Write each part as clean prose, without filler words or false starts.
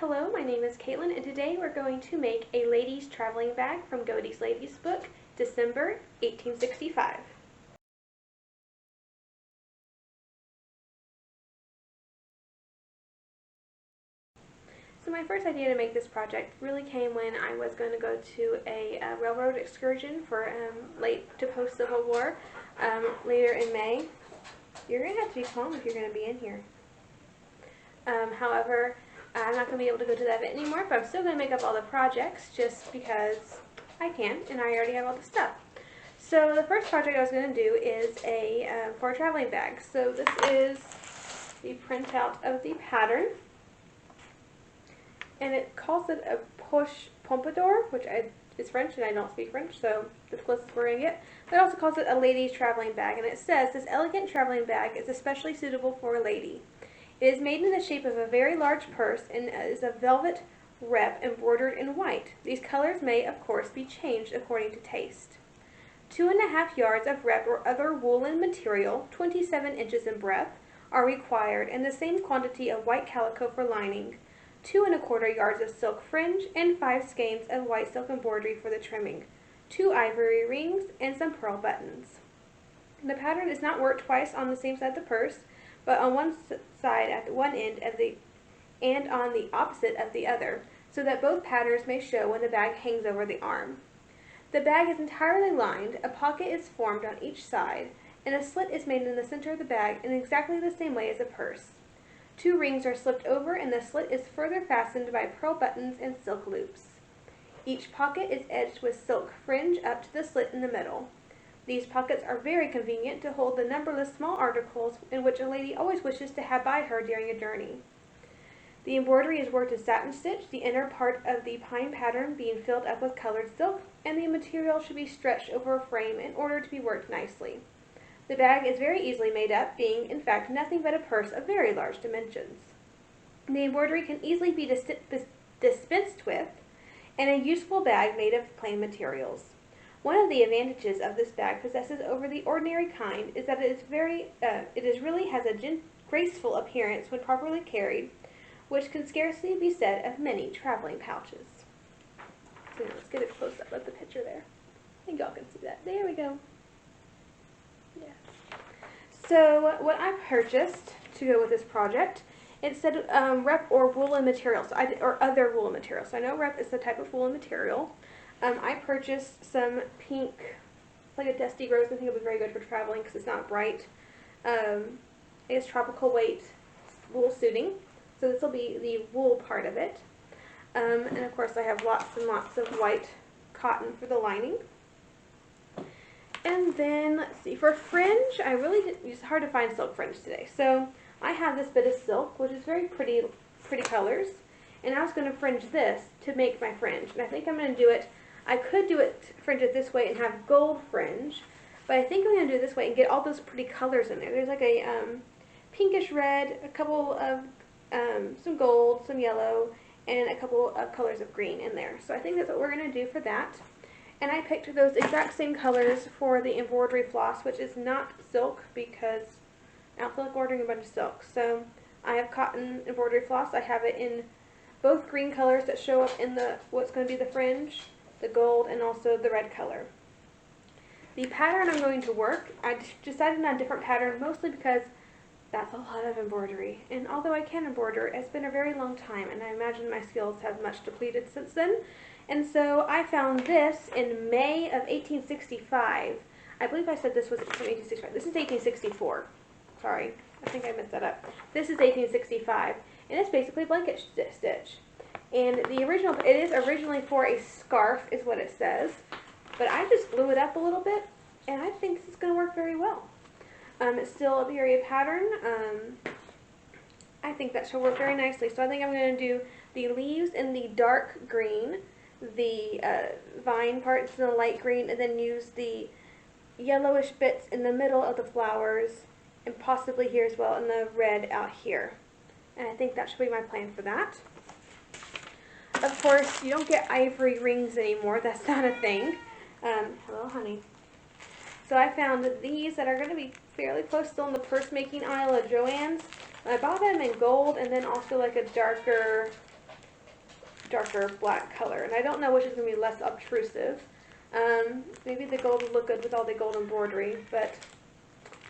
Hello, my name is Caitlin, and today we're going to make a ladies traveling bag from Godey's Ladies book, December 1865. So my first idea to make this project really came when I was going to go to a railroad excursion for late to post-Civil War later in May. You're going to have to be calm if you're going to be in here. However, I'm not going to be able to go to that event anymore, but I'm still going to make up all the projects just because I can, and I already have all the stuff. So the first project I was going to do is for a traveling bag. So this is the printout of the pattern, and it calls it a Poche Pompadour, which is French, and I don't speak French, so that's the closest we're going to get. But it also calls it a ladies traveling bag, and it says, this elegant traveling bag is especially suitable for a lady. It is made in the shape of a very large purse and is a velvet rep embroidered in white. These colors may, of course, be changed according to taste. 2½ yards of rep or other woolen material, 27 inches in breadth, are required, and the same quantity of white calico for lining. 2¼ yards of silk fringe, and 5 skeins of white silk embroidery for the trimming. 2 ivory rings, and some pearl buttons. The pattern is not worked twice on the same side of the purse, but on one side at one end of and on the opposite of the other, so that both patterns may show when the bag hangs over the arm. The bag is entirely lined, a pocket is formed on each side, and a slit is made in the center of the bag in exactly the same way as a purse. 2 rings are slipped over, and the slit is further fastened by pearl buttons and silk loops. Each pocket is edged with silk fringe up to the slit in the middle. These pockets are very convenient to hold the numberless small articles in which a lady always wishes to have by her during a journey. The embroidery is worked in satin stitch, the inner part of the pine pattern being filled up with colored silk, and the material should be stretched over a frame in order to be worked nicely. The bag is very easily made up, being, in fact, nothing but a purse of very large dimensions. The embroidery can easily be dispensed with, and a useful bag made of plain materials. One of the advantages of this bag possesses over the ordinary kind is that it really has a graceful appearance when properly carried, which can scarcely be said of many traveling pouches. So let's get a close-up of the picture there. I think y'all can see that. There we go. Yes. So what I purchased to go with this project, it said rep or woolen materials, or other woolen materials. So I know rep is the type of woolen material. I purchased some pink, like a dusty rose. I think it was very good for traveling because it's not bright. It's tropical weight wool suiting. So this will be the wool part of it. And of course I have lots and lots of white cotton for the lining. And then, let's see, for fringe, it's hard to find silk fringe today. So I have this bit of silk, which is very pretty colors. And I was going to fringe this to make my fringe. And I think I'm going to do it, I could fringe it this way and have gold fringe. But I think I'm going to do it this way and get all those pretty colors in there. There's like a pinkish red, a couple of, some gold, some yellow, and a couple of colors of green in there. So I think that's what we're going to do for that. And I picked those exact same colors for the embroidery floss, which is not silk because I don't feel like ordering a bunch of silk. So I have cotton embroidery floss. I have it in both green colors that show up in what's going to be the fringe, the gold, and also the red color. The pattern I'm going to work, I decided on a different pattern mostly because that's a lot of embroidery. And although I can embroider, it's been a very long time, and I imagine my skills have much depleted since then. And so I found this in May of 1865. I believe I said this was from 1865. This is 1864. Sorry, I think I messed that up. This is 1865, and it's basically blanket stitch. And it is originally for a scarf, is what it says. But I just blew it up a little bit, and I think this is going to work very well. It's still a period pattern. I think that should work very nicely. So I think I'm going to do the leaves in the dark green, the vine parts in the light green, and then use the yellowish bits in the middle of the flowers, and possibly here as well, and the red out here. And I think that should be my plan for that. Of course, you don't get ivory rings anymore. That's not a thing. Hello, honey. So I found these that are going to be fairly close, still in the purse making aisle at Joann's. I bought them in gold and then also like a darker darker black color. And I don't know which is going to be less obtrusive. Maybe the gold would look good with all the gold embroidery, but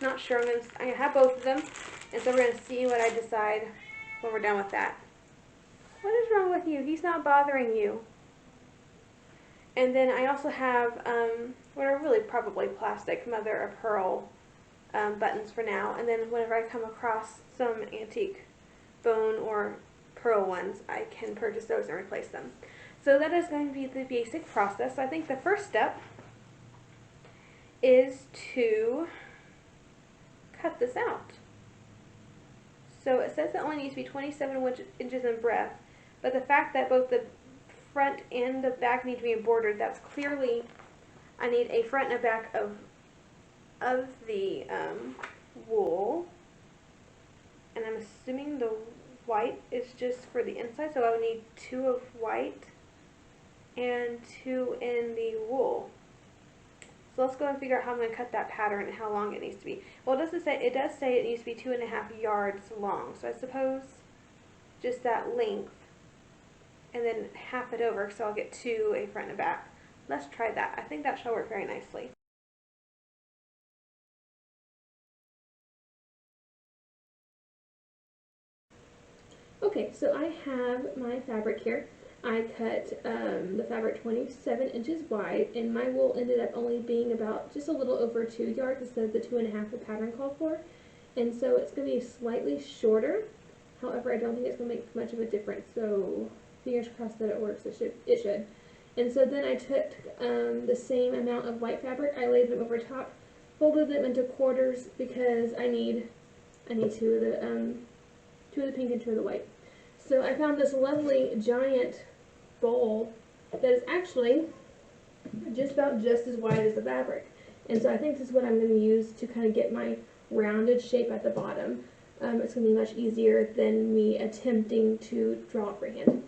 not sure. I'm gonna have both of them, and so we're going to see what I decide when we're done with that. What is wrong with you? He's not bothering you. And then I also have what are really probably plastic mother of pearl buttons for now. And then whenever I come across some antique bone or pearl ones, I can purchase those and replace them. So that is going to be the basic process. So I think the first step is to cut this out. So it says it only needs to be 27 inches in breadth, but the fact that both the front and the back need to be embroidered, that's clearly, I need a front and a back of the wool, and I'm assuming the white is just for the inside, so I would need 2 of white and 2 in the wool. So let's go and figure out how I'm going to cut that pattern and how long it needs to be. Well, it does say it needs to be 2.5 yards long, so I suppose just that length, and then half it over, so I'll get 2, a front and a back. Let's try that. I think that shall work very nicely. Okay, so I have my fabric here. I cut the fabric 27 inches wide, and my wool ended up only being about just a little over 2 yards instead of the 2.5 the pattern called for. And so it's going to be slightly shorter. However, I don't think it's going to make much of a difference, so fingers crossed that it works. It should. And so then I took the same amount of white fabric, I laid them over top, folded them into quarters because I need 2 of the pink and 2 of the white. So I found this lovely giant bowl that is actually just about just as wide as the fabric. And so I think this is what I'm going to use to kind of get my rounded shape at the bottom. It's going to be much easier than me attempting to draw it freehand.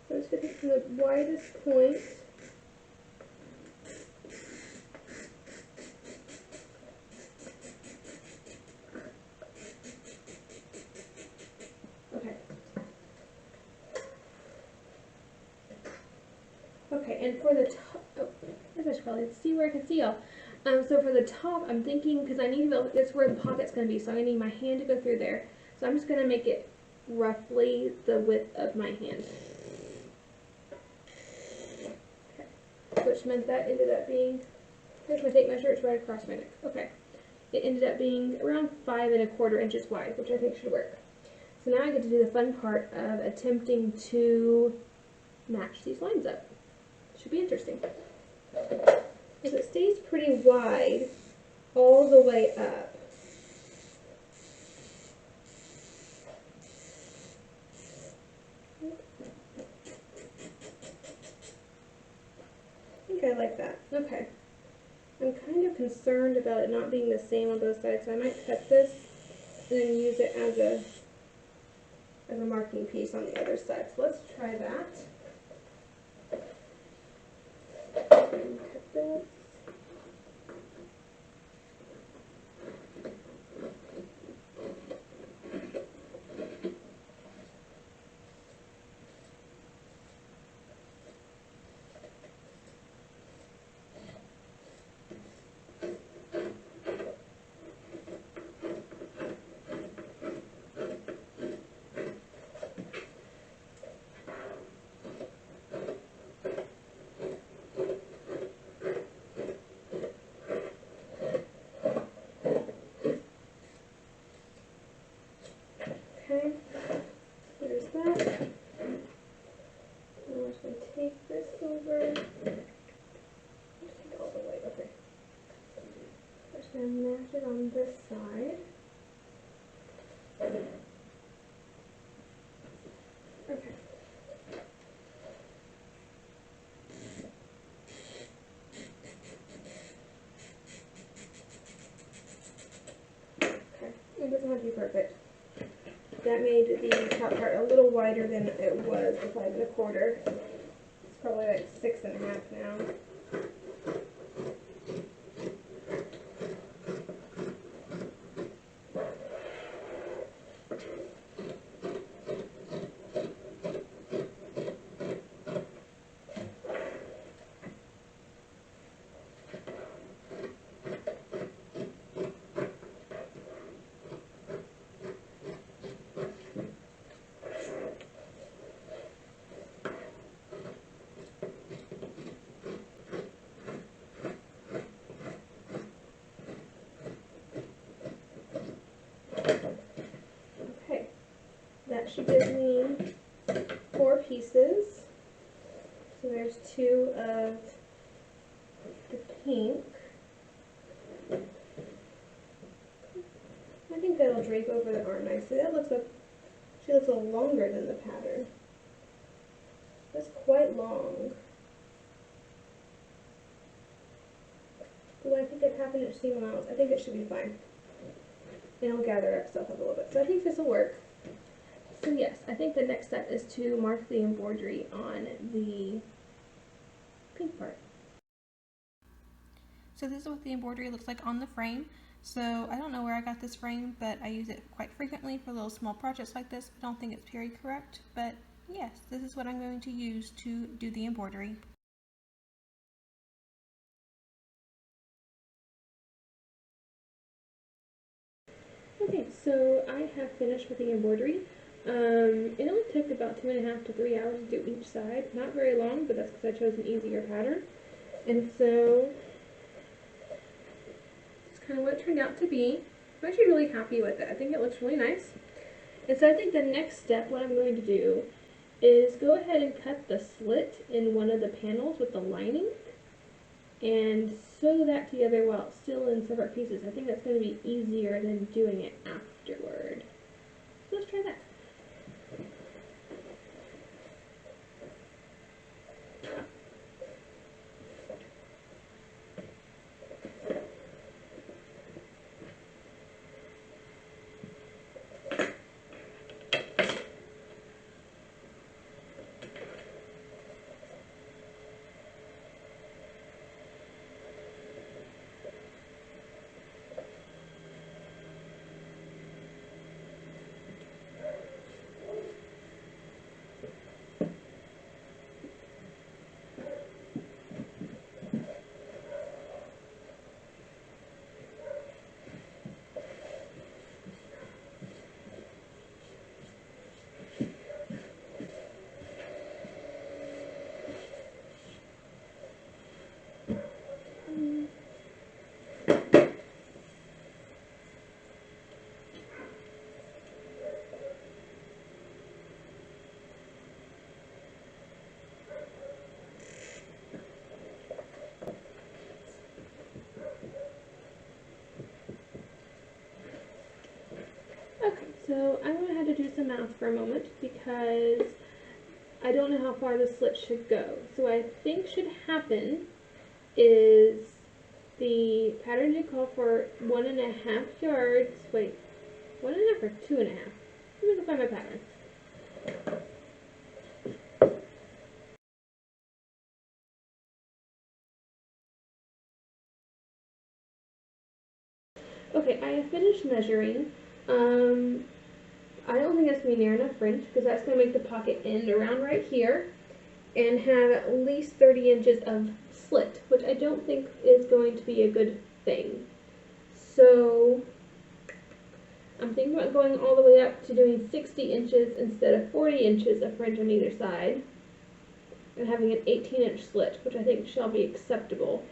So I'm just going to take from the widest point. Okay, and for the top, oh, I guess I should probably see where I can see y'all. So for the top, I'm thinking, because I need to know, it's where the pocket's going to be, so I need my hand to go through there. So I'm just going to make it roughly the width of my hand. Okay. Which meant that ended up being, here's my tape measure, it's right across my neck. Okay. It ended up being around 5 1/4 inches wide, which I think should work. So now I get to do the fun part of attempting to match these lines up. Should be interesting. Because it stays pretty wide all the way up. I think I like that. Okay. I'm kind of concerned about it not being the same on both sides, so I might cut this and then use it as a marking piece on the other side. So let's try that. Cut this. Okay, there's that. Now I'm just going to take this over. Just take it all the way. Okay. I'm just going to match it on this side. Okay. Okay, it doesn't have to be perfect. That made the top part a little wider than it was the 5 1/4. It's probably like 6 1/2 now. gives me 4 pieces. So there's 2 of the pink. I think that'll drape over the arm nicely. That looks she looks a little longer than the pattern. That's quite long. Well, I think it happened at seam allowance. I think it should be fine. It'll gather itself up a little bit. So I think this will work. So yes, I think the next step is to mark the embroidery on the pink part. So this is what the embroidery looks like on the frame. So I don't know where I got this frame, but I use it quite frequently for little small projects like this. I don't think it's very correct, but yes, this is what I'm going to use to do the embroidery. Okay, so I have finished with the embroidery. It only took about 2.5 to 3 hours to do each side. Not very long, but that's because I chose an easier pattern. And so that's kind of what it turned out to be. I'm actually really happy with it. I think it looks really nice. And so I think the next step, what I'm going to do is go ahead and cut the slit in one of the panels with the lining and sew that together while it's still in separate pieces. I think that's going to be easier than doing it afterward. So let's try that. Okay, so I'm going to have to do some math for a moment because I don't know how far the slit should go. So what I think should happen is the pattern did call for 1.5 yards. Wait, 1.5 or 2.5? Let me go find my pattern. Okay, I have finished measuring. I don't think that's going to be near enough fringe because that's going to make the pocket end around right here and have at least 30 inches of slit, which I don't think is going to be a good thing. So I'm thinking about going all the way up to doing 60 inches instead of 40 inches of fringe on either side and having an 18-inch slit, which I think shall be acceptable.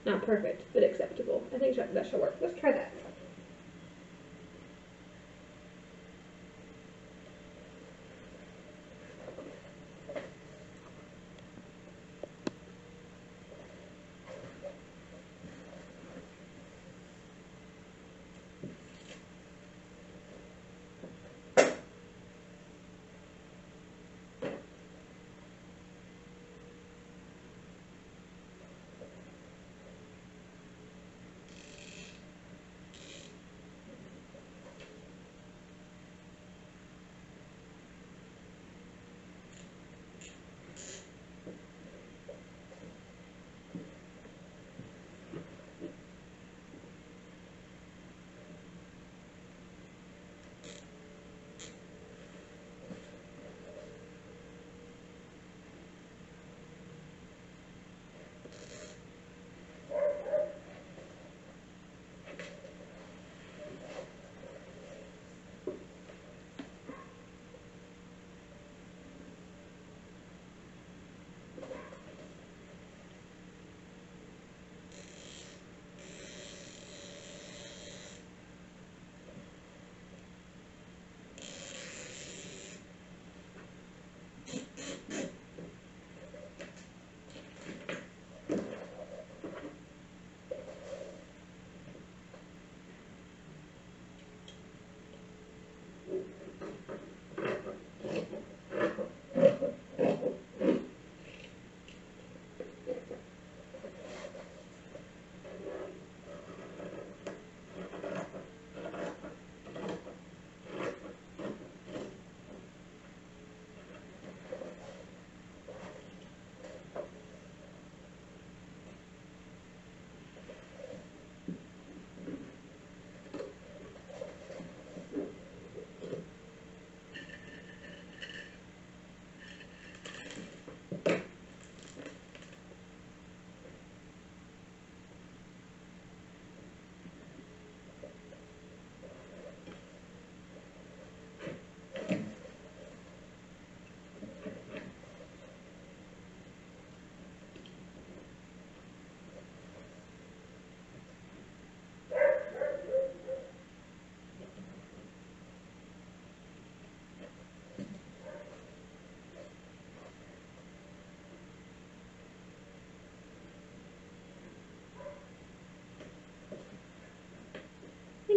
Not perfect, but acceptable. I think that shall work. Let's try that.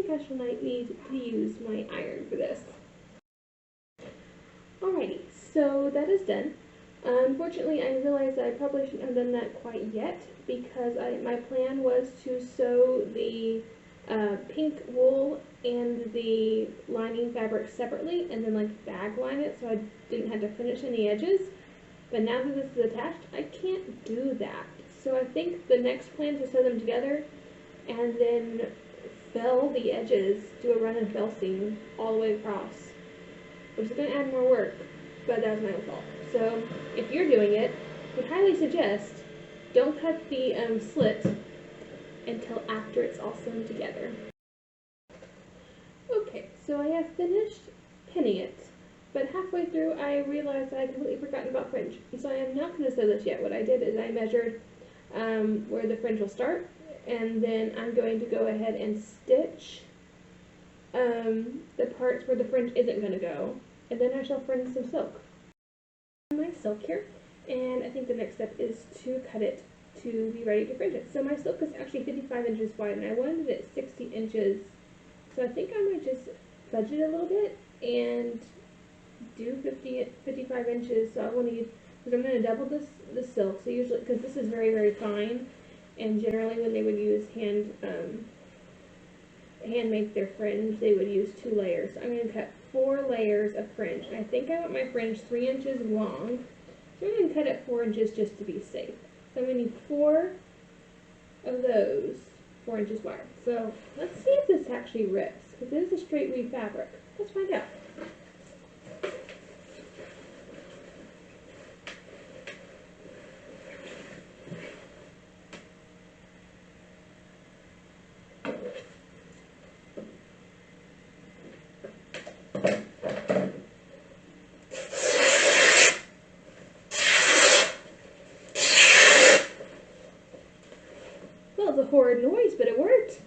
think I shall need to use my iron for this. Alrighty, so that is done. Unfortunately, I realized that I probably shouldn't have done that quite yet because my plan was to sew the pink wool and the lining fabric separately and then like bag line it so I didn't have to finish any edges. But now that this is attached, I can't do that. So I think the next plan is to sew them together and then fell the edges, do a run and fell seam all the way across, which is going to add more work, but that was my own fault. So if you're doing it, I would highly suggest don't cut the slit until after it's all sewn together. Okay, so I have finished pinning it, but halfway through I realized I had completely forgotten about fringe. So I am not going to sew this yet. What I did is I measured where the fringe will start, and then I'm going to go ahead and stitch the parts where the fringe isn't going to go, and then I shall fringe some silk. My silk here, and I think the next step is to cut it to be ready to fringe it. So my silk is actually 55 inches wide, and I wanted it 60 inches, so I think I might just budget a little bit and do 55 inches. So I want to use, because I'm going to double the silk, so usually, because this is very, very fine, and generally when they would use hand make their fringe, they would use 2 layers. So I'm going to cut 4 layers of fringe, and I think I want my fringe 3 inches long, so I'm going to cut it 4 inches just to be safe. So I'm going to need 4 of those 4 inches wide. So let's see if this actually rips, because it is a straight weave fabric. Let's find out. Well, it's a horrid noise, but it worked.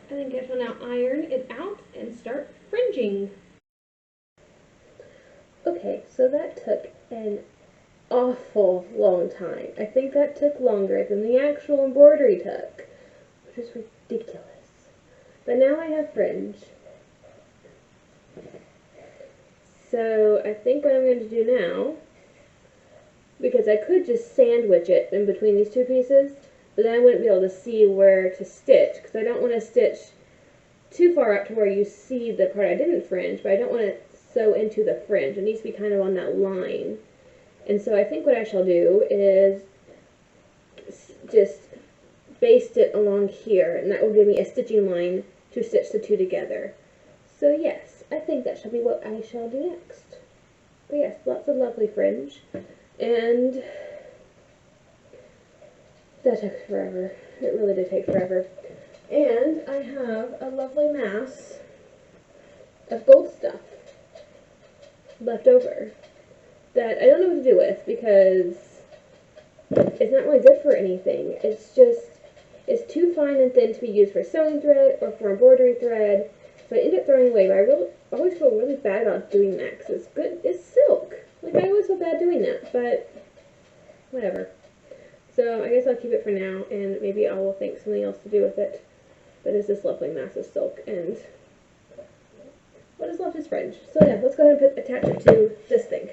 I think I shall now iron it out and start fringing. Okay, so that took an awful long time. I think that took longer than the actual embroidery took, which is ridiculous. But now I have fringe. So I think what I'm going to do now, because I could just sandwich it in between these 2 pieces, but then I wouldn't be able to see where to stitch, because I don't want to stitch too far up to where you see the part I didn't fringe, but I don't want to sew into the fringe. It needs to be kind of on that line. And so I think what I shall do is just baste it along here, and that will give me a stitching line to stitch the 2 together. So yes, I think that shall be what I shall do next. But yes, lots of lovely fringe, and that took forever. It really did take forever. And I have a lovely mass of gold stuff left over that I don't know what to do with, because it's not really good for anything. It's too fine and thin to be used for sewing thread or for embroidery thread, so I end up throwing it away. But I always feel really bad about doing that, because it's good. It's silk. Like, I always feel bad doing that, but whatever. So I guess I'll keep it for now, and maybe I will think something else to do with it. But it's this lovely mass of silk, and what is left is fringe. So yeah, let's go ahead and attach it to this thing.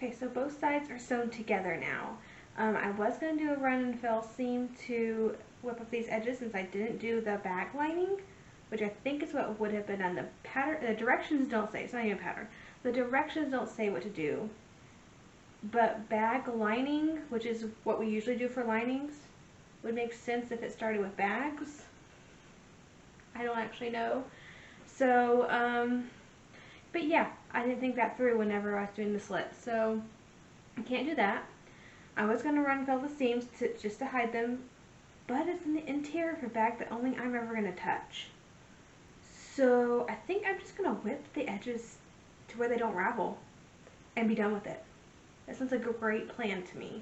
Okay, so both sides are sewn together now. I was going to do a run and fill seam to whip up these edges since I didn't do the back lining, which I think is what would have been done. The pattern, the directions don't say, it's not even a pattern. The directions don't say what to do, but bag lining, which is what we usually do for linings, would make sense if it started with bags. I don't actually know. So, but yeah, I didn't think that through whenever I was doing the slit, so I can't do that. I was going to run and fill the seams just to hide them, but it's in the interior of a bag that only I'm ever going to touch. So I think I'm just going to whip the edges to where they don't ravel and be done with it. That sounds like a great plan to me.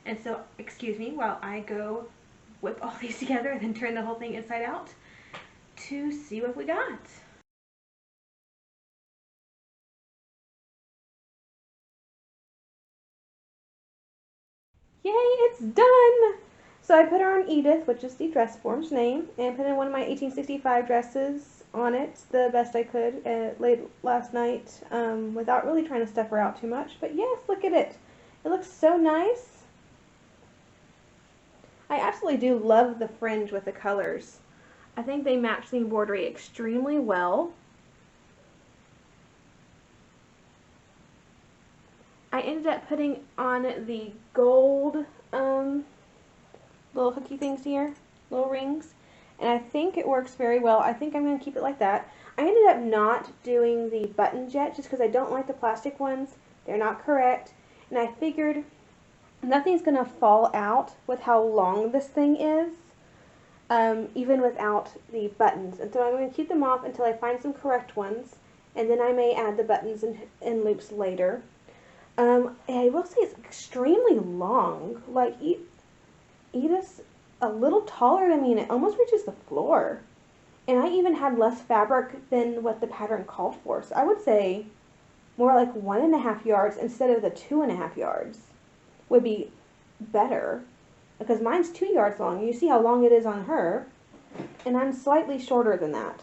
And so, excuse me while I go whip all these together and then turn the whole thing inside out to see what we got. Yay, it's done! So I put her on Edith, which is the dress form's name, and put in one of my 1865 dresses on it the best I could late last night without really trying to stuff her out too much. But yes, look at it. It looks so nice. I absolutely do love the fringe with the colors. I think they match the embroidery extremely well. I ended up putting on the gold little hooky things here, little rings, and I think it works very well. I think I'm going to keep it like that. I ended up not doing the buttons yet just because I don't like the plastic ones. They're not correct, and I figured nothing's going to fall out with how long this thing is, even without the buttons. And so I'm going to keep them off until I find some correct ones, and then I may add the buttons and loops later. I will say it's extremely long. Like, Edith's a little taller than me, and it almost reaches the floor. And I even had less fabric than what the pattern called for. So I would say more like 1.5 yards instead of the 2.5 yards would be better. Because mine's 2 yards long. You see how long it is on her. And I'm slightly shorter than that.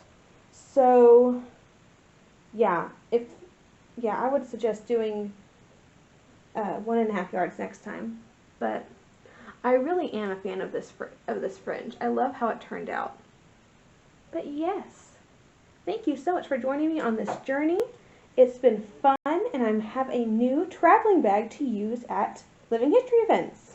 So, yeah. I would suggest doing 1.5 yards next time. But I really am a fan of this fringe. I love how it turned out. But yes, thank you so much for joining me on this journey. It's been fun, and I have a new traveling bag to use at Living History events.